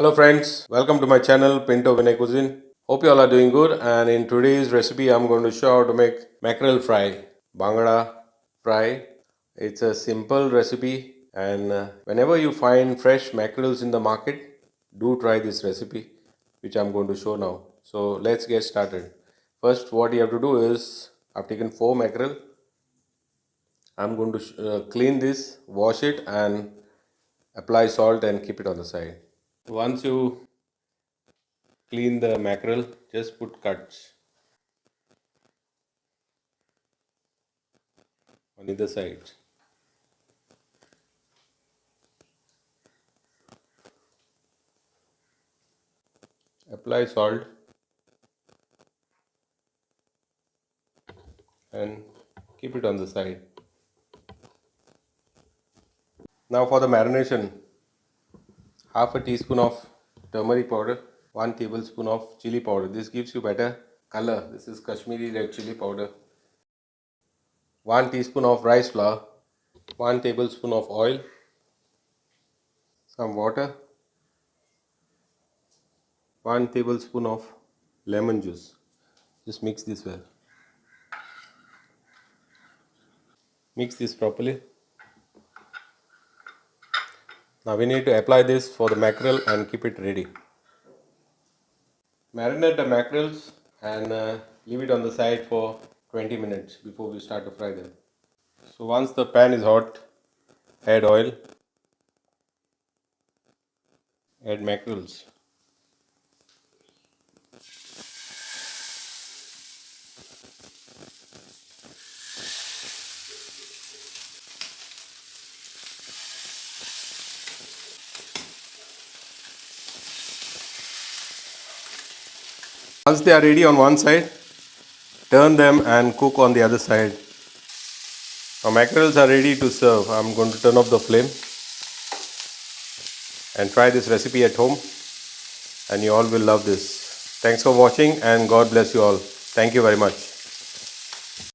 Hello friends, welcome to my channel Pinto Cuisine. Hope you all are doing good, and in today's recipe I'm going to show how to make mackerel fry, bangda fry. It's a simple recipe, and whenever you find fresh mackerels in the market, do try this recipe which I'm going to show now. So let's get started. First, what you have to do is I've taken 4 mackerel. I'm going to clean this, wash it and apply salt and keep it on the side. Once you clean the mackerel, just put cuts on either side. Apply salt and keep it on the side. Now for the marination, half a teaspoon of turmeric powder, 1 tablespoon of chili powder. This gives you better color. This is Kashmiri red chili powder. 1 teaspoon of rice flour, 1 tablespoon of oil, some water, 1 tablespoon of lemon juice. Just mix this well. Mix this properly. Now we need to apply this for the mackerel and keep it ready. Marinate the mackerels and leave it on the side for 20 minutes before we start to fry them. So once the pan is hot, add oil, add mackerels. Once they are ready on one side, turn them and cook on the other side. Now mackerels are ready to serve. I'm going to turn off the flame and try this recipe at home, and you all will love this. Thanks for watching and God bless you all. Thank you very much.